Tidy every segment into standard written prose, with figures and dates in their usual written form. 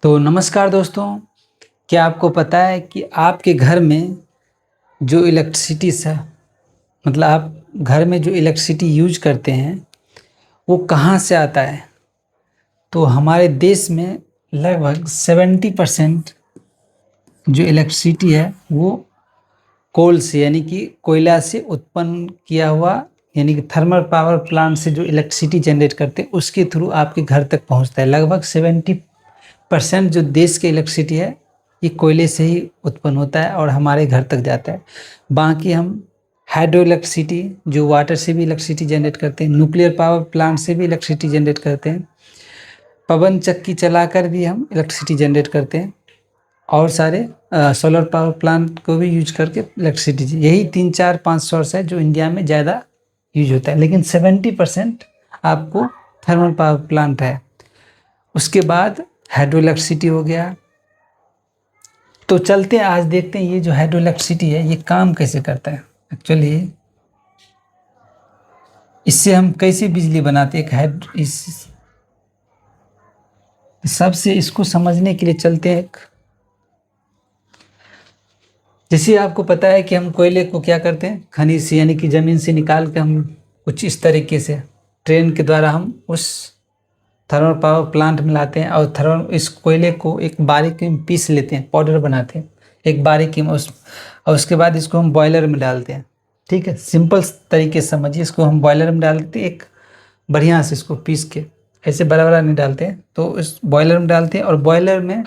तो नमस्कार दोस्तों, क्या आपको पता है कि आपके घर में जो इलेक्ट्रिसिटी स मतलब आप घर में जो इलेक्ट्रिसिटी यूज़ करते हैं, वो कहाँ से आता है? तो हमारे देश में लगभग 70% जो इलेक्ट्रिसिटी है, वो कोल से यानी कि कोयला से उत्पन्न किया हुआ यानी कि थर्मल पावर प्लांट से जो इलेक्ट्रिसिटी जनरेट करते हैं, उसके थ्रू आपके घर तक पहुँचता है। लगभग 70% जो देश की इलेक्ट्रिसिटी है, ये कोयले से ही उत्पन्न होता है और हमारे घर तक जाता है। बाकी हम हाइड्रो इलेक्ट्रिसिटी जो वाटर से भी इलेक्ट्रिसिटी जनरेट करते हैं, न्यूक्लियर पावर प्लांट से भी इलेक्ट्रिसिटी जनरेट करते हैं, पवन चक्की चलाकर भी हम इलेक्ट्रिसिटी जनरेट करते हैं और सारे सोलर पावर प्लांट को भी यूज करके इलेक्ट्रिसिटी, यही 3-4-5 सोर्स है जो इंडिया में ज़्यादा यूज होता है, लेकिन 70% आपको थर्मल पावर प्लांट है। उसके बाद हाइड्रो इलेक्ट्रिसिटी हो गया। तो चलते हैं, आज देखते हैं ये जो हाइड्रो इलेक्ट्रिसिटी है, ये काम कैसे करता है। एक्चुअली इससे हम कैसे बिजली बनाते हैं, इस सबसे इसको समझने के लिए चलते हैं। जैसे आपको पता है कि हम कोयले को क्या करते हैं, खनिज से यानी कि ज़मीन से निकाल के हम कुछ इस तरीके से ट्रेन के द्वारा हम उस थर्मल पावर प्लांट में लाते हैं और इस कोयले को एक बारीकी में पीस लेते हैं, पाउडर बनाते हैं एक बारीकी में और उसके बाद इसको हम बॉयलर में डालते हैं। ठीक है, सिंपल तरीके से समझिए। इसको हम बॉयलर में डाल देते हैं, एक बढ़िया से इसको पीस के, ऐसे बड़ा बड़ा नहीं डालते हैं, तो इस बॉयलर में डालते हैं और बॉयलर में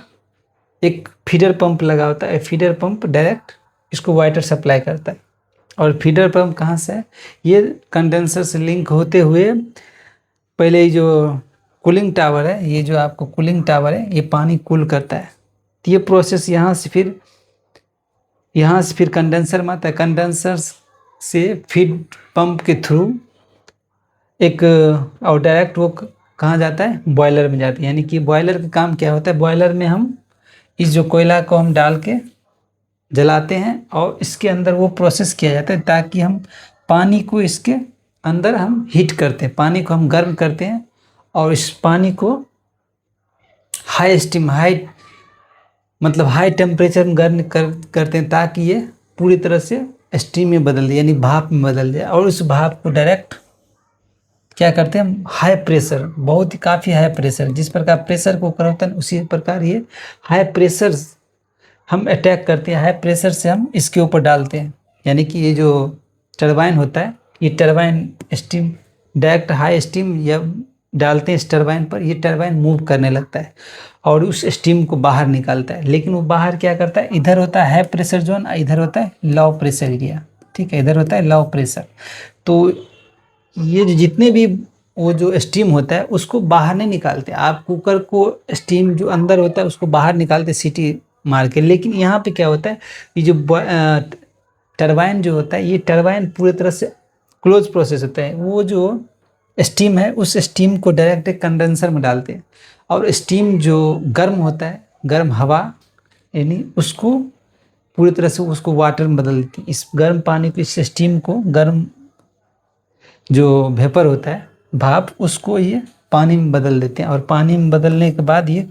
एक फीडर पंप लगा होता है। फीडर पंप डायरेक्ट इसको वाटर सप्लाई करता है। और फीडर पंप कहाँ से है, ये कंडेंसर से लिंक होते हुए पहले जो कूलिंग टावर है, ये जो आपको कूलिंग टावर है, ये पानी कूल करता है। तो ये प्रोसेस यहाँ से फिर कंडेंसर में आता है। कंडेंसर से फीड पंप के थ्रू एक और डायरेक्ट वो कहाँ जाता है, बॉयलर में जाता है। यानी कि बॉयलर का काम क्या होता है, बॉयलर में हम इस जो कोयला को हम डाल के जलाते हैं और इसके अंदर वो प्रोसेस किया जाता है ताकि हम पानी को इसके अंदर हम हीट करते हैं, पानी को हम गर्म करते हैं और इस पानी को हाई टेम्परेचर में गर्म करते हैं ताकि ये पूरी तरह से स्टीम में बदल जाए, यानी भाप में बदल जाए। और उस भाप को डायरेक्ट क्या करते हैं हम, हाई प्रेशर, बहुत ही काफ़ी हाई प्रेशर, जिस प्रकार प्रेशर कुकर होता है उसी प्रकार ये हाई प्रेशर हम अटैक करते हैं। हाई प्रेशर से हम इसके ऊपर डालते हैं, यानी कि ये जो टरबाइन होता है, ये turbine steam direct high steam या डालते हैं इस टरबाइन पर, ये टरबाइन मूव करने लगता है और उस स्टीम को बाहर निकालता है। लेकिन वो बाहर क्या करता है, इधर होता है हाई प्रेशर जोन, इधर होता है लो प्रेशर एरिया। ठीक है, इधर होता है लो प्रेशर। तो ये जितने भी वो जो स्टीम होता है उसको बाहर नहीं निकालते। आप कुकर को स्टीम जो अंदर होता है उसको बाहर निकालते सीटी मार के, लेकिन यहाँ पे क्या होता है, ये जो टरबाइन जो होता है, ये टरबाइन पूरी तरह से क्लोज प्रोसेस होता है। वो जो स्टीम है उस स्टीम को डायरेक्ट एक कंडेंसर में डालते हैं और स्टीम जो गर्म होता है, गर्म हवा, यानी उसको पूरी तरह से उसको वाटर में बदल देती है। इस गर्म पानी को, इस स्टीम को, गर्म जो वेपर होता है, भाप, उसको ये पानी में बदल देते हैं और पानी में बदलने के बाद ये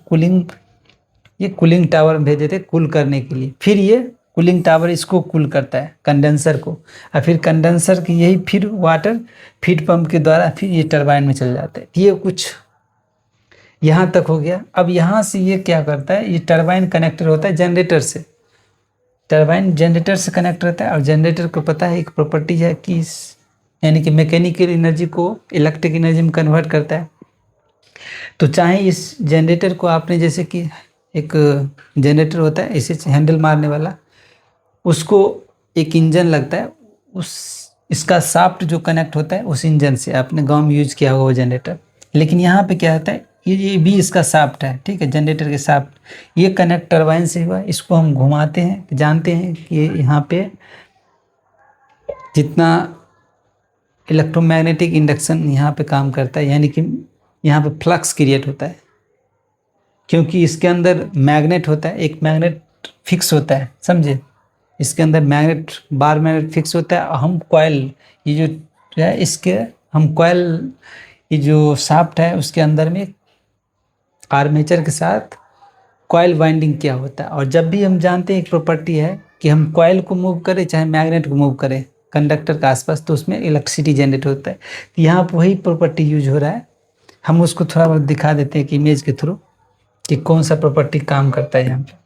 कूलिंग टावर में भेज देते हैं कूल करने के लिए। फिर ये कूलिंग टावर इसको कूल करता है, कंडेंसर को, और फिर कंडेंसर की यही फिर वाटर फीड पंप के द्वारा फिर ये टरबाइन में चल जाता है। ये कुछ यहाँ तक हो गया। अब यहाँ से ये क्या करता है, ये टरबाइन कनेक्टर होता है जनरेटर से, टरबाइन जनरेटर से कनेक्ट रहता है और जनरेटर को पता है एक प्रॉपर्टी है कि यानी कि मैकेनिकल एनर्जी को इलेक्ट्रिक एनर्जी में कन्वर्ट करता है। तो चाहे इस जनरेटर को आपने, जैसे कि एक जनरेटर होता है इसे हैंडल मारने वाला, उसको एक इंजन लगता है, इसका शाफ्ट जो कनेक्ट होता है उस इंजन से, आपने गांव में यूज किया होगा वो जनरेटर। लेकिन यहाँ पे क्या होता है, ये भी इसका शाफ्ट है। ठीक है, जनरेटर के शाफ्ट, ये कनेक्ट टरबाइन से हुआ, इसको हम घुमाते हैं। जानते हैं कि यहाँ पे जितना इलेक्ट्रोमैग्नेटिक इंडक्शन यहाँ पे काम करता है, यानी कि यहाँ पे फ्लक्स क्रिएट होता है, क्योंकि इसके अंदर मैग्नेट होता है, एक मैग्नेट फिक्स होता है, समझे। इसके अंदर मैग्नेट फिक्स होता है। हम कॉइल, ये जो है इसके हम कॉइल, ये जो शाफ्ट है उसके अंदर में आर्मेचर के साथ कॉइल वाइंडिंग क्या होता है। और जब भी हम जानते हैं एक प्रॉपर्टी है कि हम कॉइल को मूव करें चाहे मैग्नेट को मूव करें कंडक्टर के आसपास, तो उसमें इलेक्ट्रिसिटी जनरेट होता है। तो यहाँ पर वही प्रॉपर्टी यूज हो रहा है। हम उसको थोड़ा बहुत दिखा देते हैं कि इमेज के थ्रू कि कौन सा प्रॉपर्टी काम करता है यहाँ पे।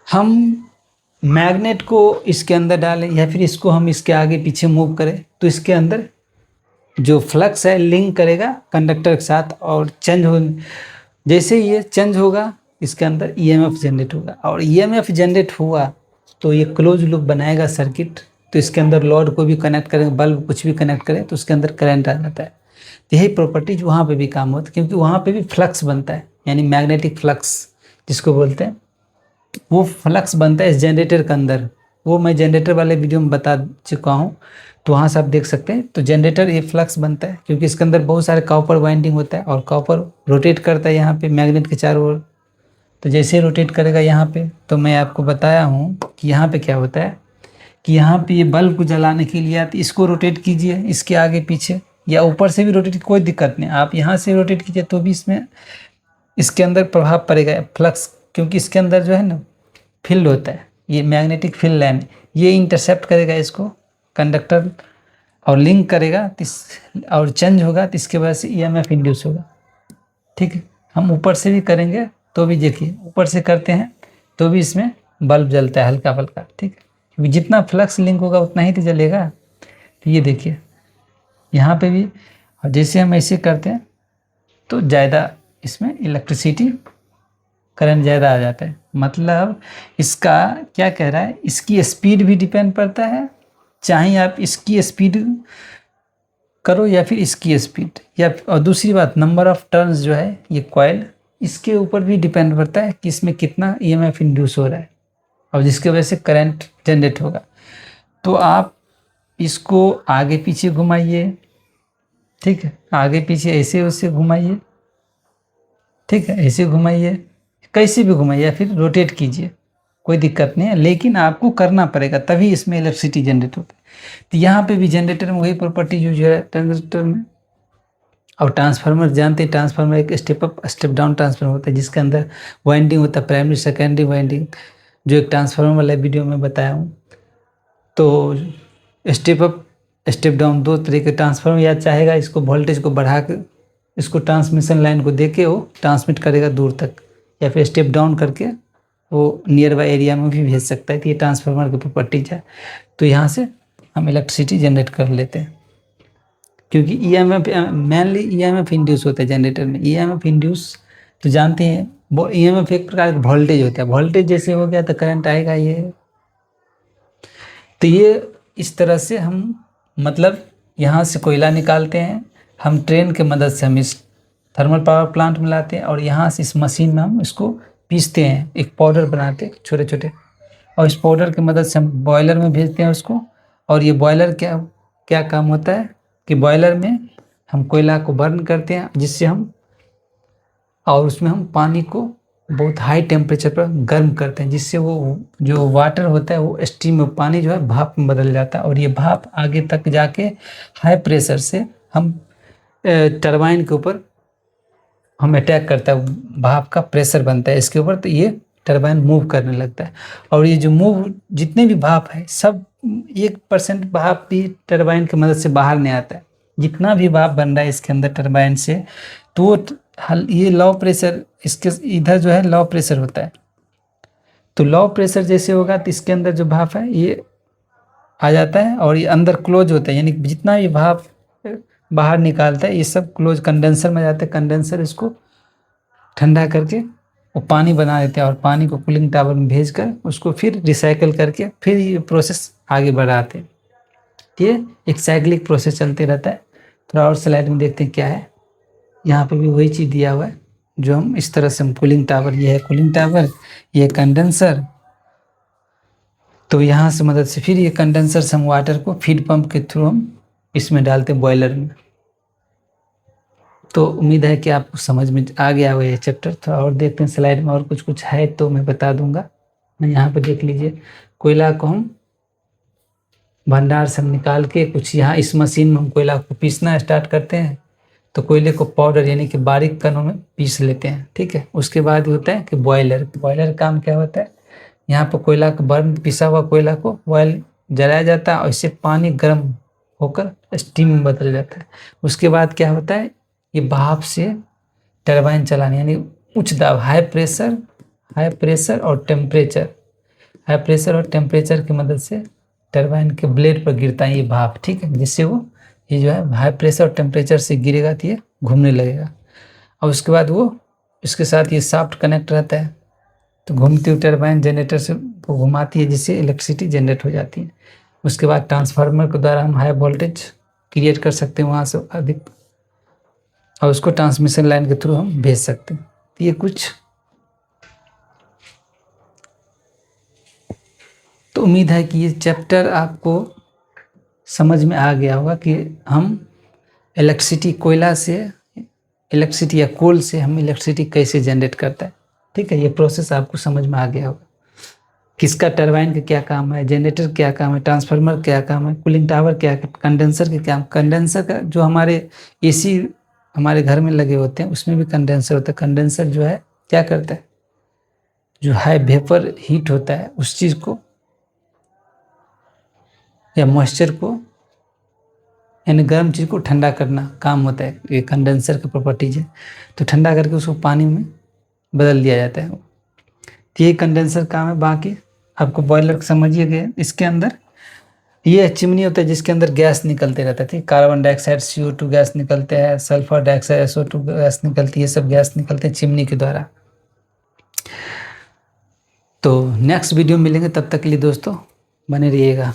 हम मैग्नेट को इसके अंदर डालें या फिर इसको हम इसके आगे पीछे मूव करें तो इसके अंदर जो फ्लक्स है लिंक करेगा कंडक्टर के साथ और चेंज हो, जैसे ये चेंज होगा इसके अंदर ईएमएफ जनरेट होगा और ईएमएफ जनरेट हुआ तो ये क्लोज लूप बनाएगा सर्किट। तो इसके अंदर लोड को भी कनेक्ट करें, बल्ब कुछ भी कनेक्ट करें तो उसके अंदर करंट आ जाता है। तो यही प्रॉपर्टीज वहाँ पे भी काम होता है क्योंकि वहाँ पे भी फ्लक्स बनता है, यानी मैग्नेटिक फ्लक्स जिसको बोलते हैं, वो फ्लक्स बनता है इस जनरेटर के अंदर। वो मैं जनरेटर वाले वीडियो में बता चुका हूँ, तो वहाँ से आप देख सकते हैं। तो जनरेटर ये फ्लक्स बनता है क्योंकि इसके अंदर बहुत सारे कॉपर वाइंडिंग होता है और कॉपर रोटेट करता है यहाँ पे मैग्नेट के चारों ओर। तो जैसे रोटेट करेगा यहाँ पे, तो मैं आपको बताया हूँ कि यहाँ पे क्या होता है कि यहाँ पे ये बल्ब को जलाने के लिए आप इसको रोटेट कीजिए इसके आगे पीछे या ऊपर से भी रोटेट, कोई दिक्कत नहीं, आप यहाँ से रोटेट कीजिए तो भी इसमें इसके अंदर प्रभाव पड़ेगा फ्लक्स, क्योंकि इसके अंदर जो है ना फील्ड होता है, ये मैग्नेटिक फील्ड लाइन, ये इंटरसेप्ट करेगा इसको कंडक्टर और लिंक करेगा और चेंज होगा तो इसके वजह से ईएमएफ इंड्यूस होगा। ठीक है, हम ऊपर से भी करेंगे तो भी देखिए ऊपर से करते हैं तो भी इसमें बल्ब जलता है हल्का फुल्का। ठीक है, क्योंकि जितना फ्लक्स लिंक होगा उतना ही तो जलेगा। तो ये देखिए यहाँ पे भी, और जैसे हम ऐसे करते हैं तो ज़्यादा इसमें इलेक्ट्रिसिटी करंट ज़्यादा आ जाता है। मतलब इसका क्या कह रहा है, इसकी स्पीड भी डिपेंड पड़ता है, चाहे आप इसकी स्पीड करो या फिर इसकी स्पीड, या और दूसरी बात नंबर ऑफ टर्न्स जो है ये कॉइल, इसके ऊपर भी डिपेंड करता है कि इसमें कितना ईएमएफ इंड्यूस हो रहा है और जिसकी वजह से करंट जनरेट होगा। तो आप इसको आगे पीछे घुमाइए, ठीक है, आगे पीछे ऐसे वैसे घुमाइए, ठीक है, ऐसे घुमाइए, कैसे भी घुमाइए या फिर रोटेट कीजिए, कोई दिक्कत नहीं है, लेकिन आपको करना पड़ेगा तभी इसमें इलेक्ट्रिसिटी जनरेट होता है। तो यहाँ पे भी जनरेटर में वही प्रॉपर्टी यूज है ट्रांजिस्टर में। और ट्रांसफार्मर जानते हैं, ट्रांसफार्मर एक step up step down transformer होता है जिसके अंदर वाइंडिंग होता है, प्राइमरी सेकेंडरी वाइंडिंग, जो एक ट्रांसफार्मर वाला वीडियो में बताया हूँ। तो स्टेप अप स्टेप डाउन दो तरह के ट्रांसफार्मर, या चाहेगा इसको वोल्टेज को बढ़ा के इसको ट्रांसमिशन लाइन को दे के वो ट्रांसमिट करेगा दूर तक, या फिर स्टेप डाउन करके वो नियर बाई एरिया में भी भेज सकता है। तो ये ट्रांसफार्मर की प्रॉपर्टीज है। तो यहाँ से हम इलेक्ट्रिसिटी जनरेट कर लेते हैं क्योंकि ईएमएफ मेनली ईएमएफ इंड्यूस होता है जनरेटर में। ईएमएफ इंड्यूस तो जानते हैं, वो ईएमएफ एक प्रकार का वोल्टेज होता है, वोल्टेज जैसे हो गया तो करंट आएगा ये। तो ये इस तरह से हम मतलब यहाँ से कोयला निकालते हैं, हम ट्रेन के मदद से हम इस थर्मल पावर प्लांट में लाते हैं और यहाँ से इस मशीन में हम इसको पीसते हैं, एक पाउडर बनाते हैं छोटे छोटे, और इस पाउडर की मदद से हम बॉयलर में भेजते हैं उसको। और ये बॉयलर क्या क्या काम होता है कि बॉयलर में हम कोयला को बर्न करते हैं जिससे हम, और उसमें हम पानी को बहुत हाई टेम्परेचर पर गर्म करते हैं जिससे वो जो वाटर होता है वो स्टीम में, पानी जो है भाप में बदल जाता है और ये भाप आगे तक जाके हाई प्रेशर से हम टरबाइन के ऊपर हम अटैक करता है, भाप का प्रेशर बनता है इसके ऊपर, तो ये टरबाइन मूव करने लगता है। और ये जो मूव जितने भी भाप है सब 1% भाप भी टरबाइन की मदद से बाहर नहीं आता है। जितना भी भाप बन रहा है इसके अंदर टरबाइन से, तो ये लो प्रेशर, इसके इधर जो है लो प्रेशर होता है, तो लो प्रेशर जैसे होगा तो इसके अंदर जो भाप है ये आ जाता है और ये अंदर क्लोज होता है, यानी जितना भी भाप बाहर निकालता है ये सब क्लोज कंडेंसर में जाता है। कंडेंसर इसको ठंडा करके वो पानी बना देते हैं और पानी को कूलिंग टावर में भेजकर उसको फिर रिसाइकल करके फिर ये प्रोसेस आगे बढ़ाते हैं। ये एक साइक्लिक प्रोसेस चलते रहता है। थोड़ा और स्लाइड में देखते हैं क्या है, यहाँ पे भी वही चीज़ दिया हुआ है जो हम इस तरह से हम कूलिंग टावर, ये है कूलिंग टावर, ये कंडेंसर, तो यहाँ से मदद से फिर ये कंडेंसर से हम वाटर को फीड पंप के थ्रू हम इसमें डालते हैं बॉयलर में। तो उम्मीद है कि आपको समझ में आ गया हुआ ये चैप्टर। थोड़ा और देखते हैं स्लाइड में और कुछ कुछ है तो मैं बता दूंगा। मैं यहाँ पर देख लीजिए, कोयला को हम भंडार से हम निकाल के कुछ यहाँ इस मशीन में हम कोयला को पीसना स्टार्ट करते हैं। तो कोयले को पाउडर यानी कि बारीक कणों में पीस लेते हैं, ठीक है। उसके बाद होता है कि बॉयलर काम क्या होता है, यहाँ पर कोयला को बर्न पिसा हुआ कोयला को बॉयल जलाया जाता है और इससे पानी गर्म होकर स्टीम में बदल जाता है। उसके बाद क्या होता है, ये भाप से टरबाइन चलाने यानी उच्च दाब हाई प्रेशर और टेम्परेचर की मदद से टरबाइन के ब्लेड पर गिरता है ये भाप, ठीक है। जिससे वो ये जो है हाई प्रेशर और टेम्परेचर से गिरेगा तो ये घूमने लगेगा। और उसके बाद वो इसके साथ ये शाफ्ट कनेक्ट रहता है, तो घूमती हुई टरबाइन जनरेटर से वो घुमाती है जिससे इलेक्ट्रिसिटी जनरेट हो जाती है। उसके बाद ट्रांसफार्मर के द्वारा हम हाई वोल्टेज क्रिएट कर सकते हैं वहाँ से अधिक, और उसको ट्रांसमिशन लाइन के थ्रू हम भेज सकते हैं। तो ये कुछ तो उम्मीद है कि ये चैप्टर आपको समझ में आ गया होगा कि हम इलेक्ट्रिसिटी कोयला से इलेक्ट्रिसिटी या कोल से हम इलेक्ट्रिसिटी कैसे जनरेट करता है, ठीक है। ये प्रोसेस आपको समझ में आ गया होगा। किसका टरबाइन का क्या काम है, जनरेटर क्या काम है, ट्रांसफार्मर क्या काम है, कूलिंग टावर क्या है, कंडेंसर के क्या, कंडेंसर का जो हमारे एसी हमारे घर में लगे होते हैं उसमें भी कंडेंसर होता है। कंडेंसर जो है क्या करता है, जो हाई वेपर हीट होता है उस चीज़ को या मॉइस्चर को यानी गर्म चीज़ को ठंडा करना काम होता है। ये कंडेंसर का प्रॉपर्टीज है, तो ठंडा करके उसको पानी में बदल दिया जाता है। तो ये कंडेंसर काम है। बाकी आपको बॉयलर समझिए गए, इसके अंदर ये चिमनी होता है जिसके अंदर गैस निकलते रहता है, ठीक। कार्बन डाइऑक्साइड CO2 गैस निकलते हैं, सल्फर डाइऑक्साइड SO2 गैस निकलती है, ये सब गैस निकलते हैं चिमनी के द्वारा। तो नेक्स्ट वीडियो मिलेंगे, तब तक के लिए दोस्तों बने रहिएगा।